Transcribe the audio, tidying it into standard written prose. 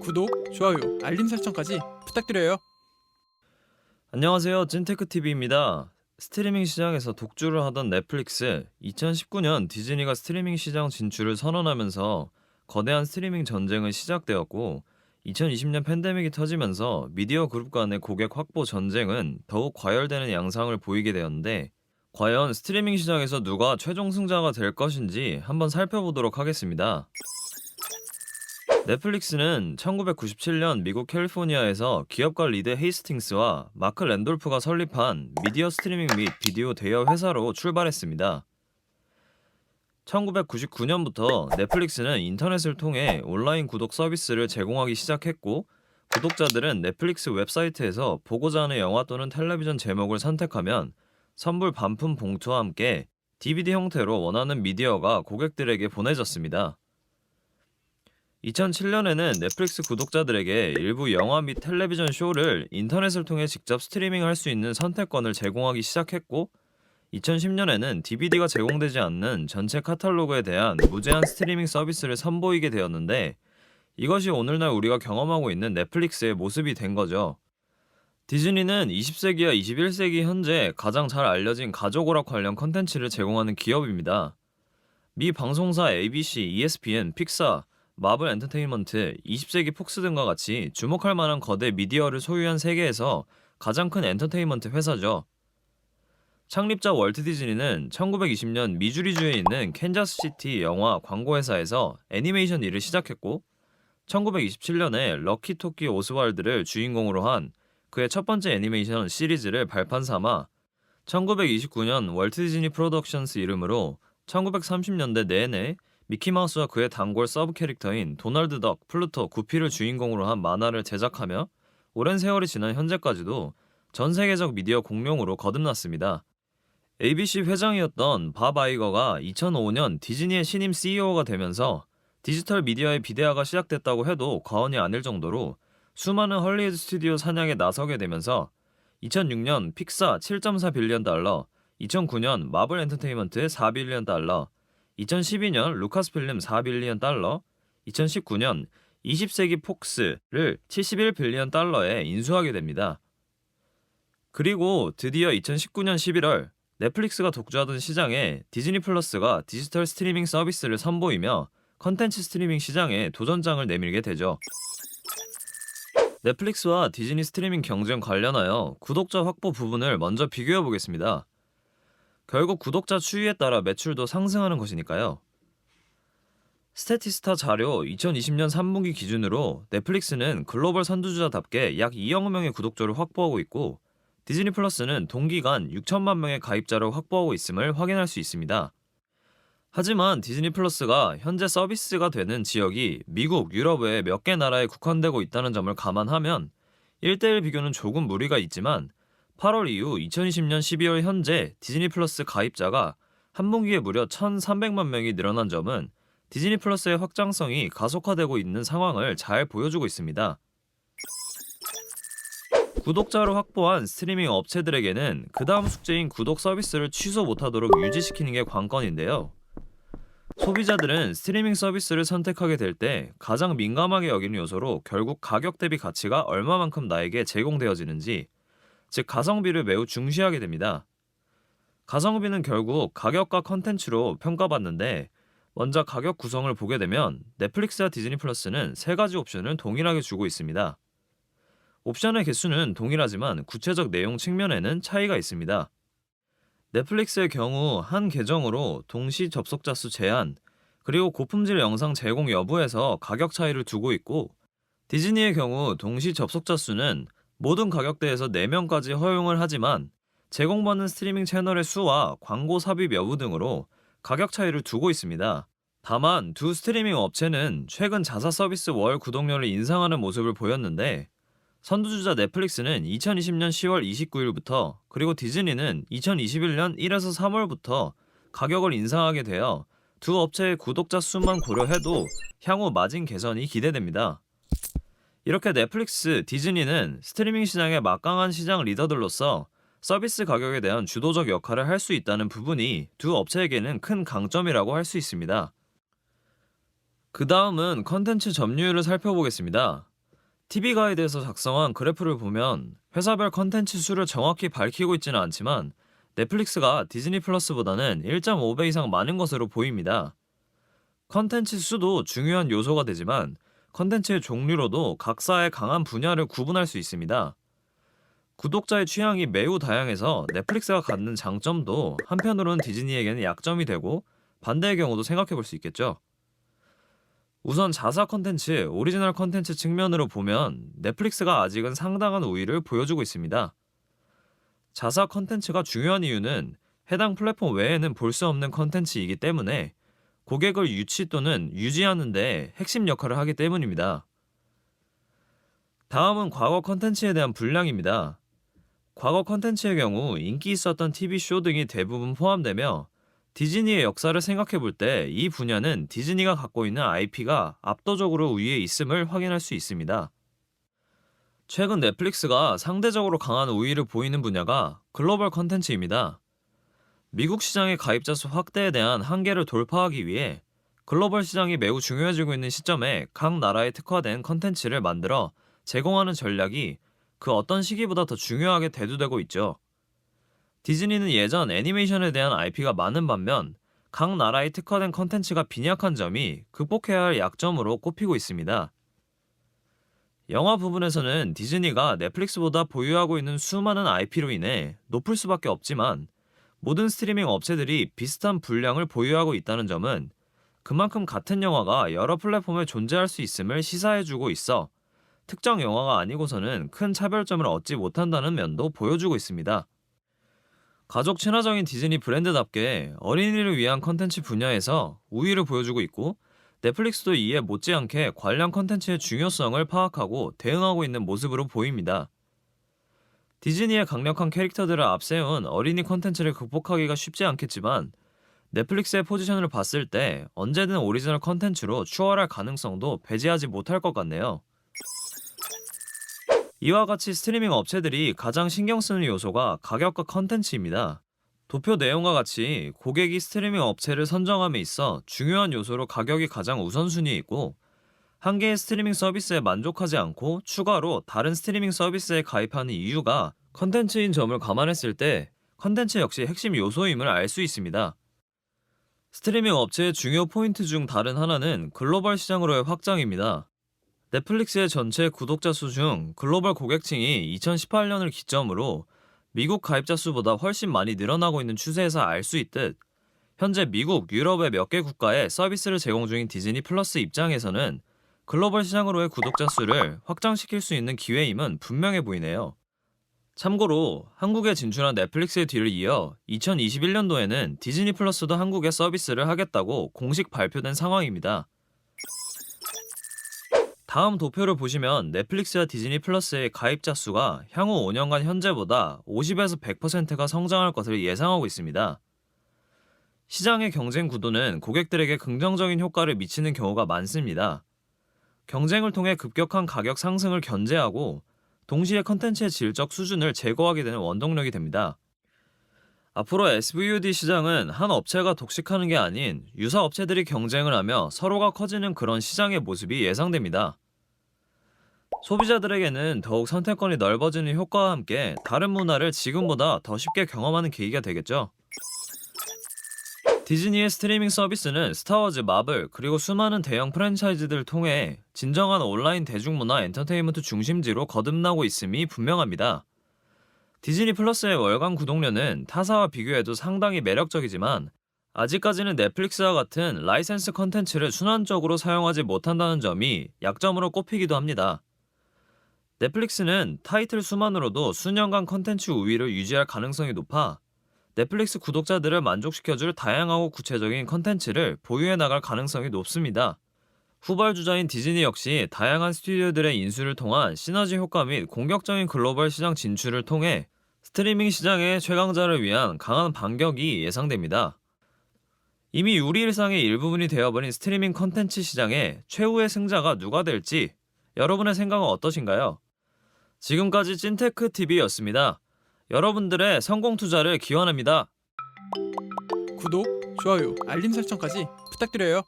구독, 좋아요, 알림 설정까지 부탁드려요. 안녕하세요. 찐테크TV입니다. 스트리밍 시장에서 독주를 하던 넷플릭스, 2019년 디즈니가 스트리밍 시장 진출을 선언하면서 거대한 스트리밍 전쟁은 시작되었고, 2020년 팬데믹이 터지면서 미디어 그룹 간의 고객 확보 전쟁은 더욱 과열되는 양상을 보이게 되었는데, 과연 스트리밍 시장에서 누가 최종 승자가 될 것인지 한번 살펴보도록 하겠습니다. 넷플릭스는 1997년 미국 캘리포니아에서 기업가 리드 헤이스팅스와 마크 랜돌프가 설립한 미디어 스트리밍 및 비디오 대여 회사로 출발했습니다. 1999년부터 넷플릭스는 인터넷을 통해 온라인 구독 서비스를 제공하기 시작했고, 구독자들은 넷플릭스 웹사이트에서 보고자 하는 영화 또는 텔레비전 제목을 선택하면 선불 반품 봉투와 함께 DVD 형태로 원하는 미디어가 고객들에게 보내졌습니다. 2007년에는 넷플릭스 구독자들에게 일부 영화 및 텔레비전 쇼를 인터넷을 통해 직접 스트리밍할 수 있는 선택권을 제공하기 시작했고, 2010년에는 DVD가 제공되지 않는 전체 카탈로그에 대한 무제한 스트리밍 서비스를 선보이게 되었는데, 이것이 오늘날 우리가 경험하고 있는 넷플릭스의 모습이 된 거죠. 디즈니는 20세기와 21세기 현재 가장 잘 알려진 가족 오락 관련 컨텐츠를 제공하는 기업입니다. 미 방송사 ABC, ESPN, 픽사, 마블 엔터테인먼트, 20세기 폭스 등과 같이 주목할 만한 거대 미디어를 소유한 세계에서 가장 큰 엔터테인먼트 회사죠. 창립자 월트 디즈니는 1920년 미주리주에 있는 캔자스시티 영화 광고회사에서 애니메이션 일을 시작했고, 1927년에 럭키 토끼 오스왈드를 주인공으로 한 그의 첫 번째 애니메이션 시리즈를 발판 삼아 1929년 월트 디즈니 프로덕션스 이름으로 1930년대 내내 미키마우스와 그의 단골 서브 캐릭터인 도널드 덕, 플루토, 구피를 주인공으로 한 만화를 제작하며 오랜 세월이 지난 현재까지도 전 세계적 미디어 공룡으로 거듭났습니다. ABC 회장이었던 밥 아이거가 2005년 디즈니의 신임 CEO가 되면서 디지털 미디어의 비대화가 시작됐다고 해도 과언이 아닐 정도로 수많은 헐리우드 스튜디오 사냥에 나서게 되면서 2006년 픽사 7.4 빌리언 달러, 2009년 마블 엔터테인먼트 4 빌리언 달러, 2012년 루카스필름 4빌리언 달러, 2019년 20세기 폭스를 71빌리언 달러에 인수하게 됩니다. 그리고 드디어 2019년 11월 넷플릭스가 독주하던 시장에 디즈니 플러스가 디지털 스트리밍 서비스를 선보이며 컨텐츠 스트리밍 시장에 도전장을 내밀게 되죠. 넷플릭스와 디즈니 스트리밍 경쟁 관련하여 구독자 확보 부분을 먼저 비교해 보겠습니다. 결국 구독자 추이에 따라 매출도 상승하는 것이니까요. 스태티스타 자료 2020년 3분기 기준으로 넷플릭스는 글로벌 선두주자답게 약 2억 명의 구독자를 확보하고 있고, 디즈니 플러스는 동기간 6천만 명의 가입자를 확보하고 있음을 확인할 수 있습니다. 하지만 디즈니 플러스가 현재 서비스가 되는 지역이 미국, 유럽 외 몇 개 나라에 국한되고 있다는 점을 감안하면 1대1 비교는 조금 무리가 있지만, 8월 이후 2020년 12월 현재 디즈니 플러스 가입자가 한 분기에 무려 1,300만 명이 늘어난 점은 디즈니 플러스의 확장성이 가속화되고 있는 상황을 잘 보여주고 있습니다. 구독자를 확보한 스트리밍 업체들에게는 그 다음 숙제인 구독 서비스를 취소 못하도록 유지시키는 게 관건인데요. 소비자들은 스트리밍 서비스를 선택하게 될 때 가장 민감하게 여기는 요소로 결국 가격 대비 가치가 얼마만큼 나에게 제공되어지는지, 즉 가성비를 매우 중시하게 됩니다. 가성비는 결국 가격과 컨텐츠로 평가받는데, 먼저 가격 구성을 보게 되면 넷플릭스와 디즈니 플러스는 세 가지 옵션을 동일하게 주고 있습니다. 옵션의 개수는 동일하지만 구체적 내용 측면에는 차이가 있습니다. 넷플릭스의 경우 한 계정으로 동시 접속자 수 제한, 그리고 고품질 영상 제공 여부에서 가격 차이를 두고 있고, 디즈니의 경우 동시 접속자 수는 모든 가격대에서 4명까지 허용을 하지만 제공받는 스트리밍 채널의 수와 광고 삽입 여부 등으로 가격 차이를 두고 있습니다. 다만 두 스트리밍 업체는 최근 자사 서비스 월 구독료를 인상하는 모습을 보였는데, 선두주자 넷플릭스는 2020년 10월 29일부터, 그리고 디즈니는 2021년 1에서 3월부터 가격을 인상하게 되어 두 업체의 구독자 수만 고려해도 향후 마진 개선이 기대됩니다. 이렇게 넷플릭스, 디즈니는 스트리밍 시장의 막강한 시장 리더들로서 서비스 가격에 대한 주도적 역할을 할 수 있다는 부분이 두 업체에게는 큰 강점이라고 할 수 있습니다. 그 다음은 컨텐츠 점유율을 살펴보겠습니다. TV 가이드에서 작성한 그래프를 보면 회사별 컨텐츠 수를 정확히 밝히고 있지는 않지만 넷플릭스가 디즈니 플러스보다는 1.5배 이상 많은 것으로 보입니다. 컨텐츠 수도 중요한 요소가 되지만 컨텐츠의 종류로도 각사의 강한 분야를 구분할 수 있습니다. 구독자의 취향이 매우 다양해서 넷플릭스가 갖는 장점도 한편으로는 디즈니에게는 약점이 되고 반대의 경우도 생각해 볼 수 있겠죠. 우선 자사 컨텐츠, 오리지널 컨텐츠 측면으로 보면 넷플릭스가 아직은 상당한 우위를 보여주고 있습니다. 자사 컨텐츠가 중요한 이유는 해당 플랫폼 외에는 볼 수 없는 컨텐츠이기 때문에 고객을 유치 또는 유지하는 데 핵심 역할을 하기 때문입니다. 다음은 과거 컨텐츠에 대한 분량입니다. 과거 컨텐츠의 경우 인기 있었던 TV쇼 등이 대부분 포함되며 디즈니의 역사를 생각해 볼 때 이 분야는 디즈니가 갖고 있는 IP가 압도적으로 우위에 있음을 확인할 수 있습니다. 최근 넷플릭스가 상대적으로 강한 우위를 보이는 분야가 글로벌 컨텐츠입니다. 미국 시장의 가입자 수 확대에 대한 한계를 돌파하기 위해 글로벌 시장이 매우 중요해지고 있는 시점에 각 나라에 특화된 컨텐츠를 만들어 제공하는 전략이 그 어떤 시기보다 더 중요하게 대두되고 있죠. 디즈니는 예전 애니메이션에 대한 IP가 많은 반면 각 나라에 특화된 컨텐츠가 빈약한 점이 극복해야 할 약점으로 꼽히고 있습니다. 영화 부분에서는 디즈니가 넷플릭스보다 보유하고 있는 수많은 IP로 인해 높을 수밖에 없지만 모든 스트리밍 업체들이 비슷한 분량을 보유하고 있다는 점은 그만큼 같은 영화가 여러 플랫폼에 존재할 수 있음을 시사해주고 있어 특정 영화가 아니고서는 큰 차별점을 얻지 못한다는 면도 보여주고 있습니다. 가족 친화적인 디즈니 브랜드답게 어린이를 위한 컨텐츠 분야에서 우위를 보여주고 있고 넷플릭스도 이에 못지않게 관련 컨텐츠의 중요성을 파악하고 대응하고 있는 모습으로 보입니다. 디즈니의 강력한 캐릭터들을 앞세운 어린이 컨텐츠를 극복하기가 쉽지 않겠지만 넷플릭스의 포지션을 봤을 때 언제든 오리지널 컨텐츠로 추월할 가능성도 배제하지 못할 것 같네요. 이와 같이 스트리밍 업체들이 가장 신경 쓰는 요소가 가격과 컨텐츠입니다. 도표 내용과 같이 고객이 스트리밍 업체를 선정함에 있어 중요한 요소로 가격이 가장 우선순위에 있고 한 개의 스트리밍 서비스에 만족하지 않고 추가로 다른 스트리밍 서비스에 가입하는 이유가 컨텐츠인 점을 감안했을 때 컨텐츠 역시 핵심 요소임을 알 수 있습니다. 스트리밍 업체의 중요 포인트 중 다른 하나는 글로벌 시장으로의 확장입니다. 넷플릭스의 전체 구독자 수 중 글로벌 고객층이 2018년을 기점으로 미국 가입자 수보다 훨씬 많이 늘어나고 있는 추세에서 알 수 있듯 현재 미국, 유럽의 몇 개 국가에 서비스를 제공 중인 디즈니 플러스 입장에서는 글로벌 시장으로의 구독자 수를 확장시킬 수 있는 기회임은 분명해 보이네요. 참고로 한국에 진출한 넷플릭스의 뒤를 이어 2021년도에는 디즈니 플러스도 한국에 서비스를 하겠다고 공식 발표된 상황입니다. 다음 도표를 보시면 넷플릭스와 디즈니 플러스의 가입자 수가 향후 5년간 현재보다 50에서 100%가 성장할 것을 예상하고 있습니다. 시장의 경쟁 구도는 고객들에게 긍정적인 효과를 미치는 경우가 많습니다. 경쟁을 통해 급격한 가격 상승을 견제하고 동시에 컨텐츠의 질적 수준을 제고하게 되는 원동력이 됩니다. 앞으로 SVOD 시장은 한 업체가 독식하는 게 아닌 유사 업체들이 경쟁을 하며 서로가 커지는 그런 시장의 모습이 예상됩니다. 소비자들에게는 더욱 선택권이 넓어지는 효과와 함께 다른 문화를 지금보다 더 쉽게 경험하는 계기가 되겠죠. 디즈니의 스트리밍 서비스는 스타워즈, 마블, 그리고 수많은 대형 프랜차이즈들을 통해 진정한 온라인 대중문화 엔터테인먼트 중심지로 거듭나고 있음이 분명합니다. 디즈니 플러스의 월간 구독료는 타사와 비교해도 상당히 매력적이지만 아직까지는 넷플릭스와 같은 라이센스 컨텐츠를 순환적으로 사용하지 못한다는 점이 약점으로 꼽히기도 합니다. 넷플릭스는 타이틀 수만으로도 수년간 컨텐츠 우위를 유지할 가능성이 높아 넷플릭스 구독자들을 만족시켜줄 다양하고 구체적인 컨텐츠를 보유해 나갈 가능성이 높습니다. 후발주자인 디즈니 역시 다양한 스튜디오들의 인수를 통한 시너지 효과 및 공격적인 글로벌 시장 진출을 통해 스트리밍 시장의 최강자를 위한 강한 반격이 예상됩니다. 이미 우리 일상의 일부분이 되어버린 스트리밍 컨텐츠 시장의 최후의 승자가 누가 될지 여러분의 생각은 어떠신가요? 지금까지 찐테크TV였습니다. 여러분들의 성공 투자를 기원합니다. 구독, 좋아요, 알림 설정까지 부탁드려요.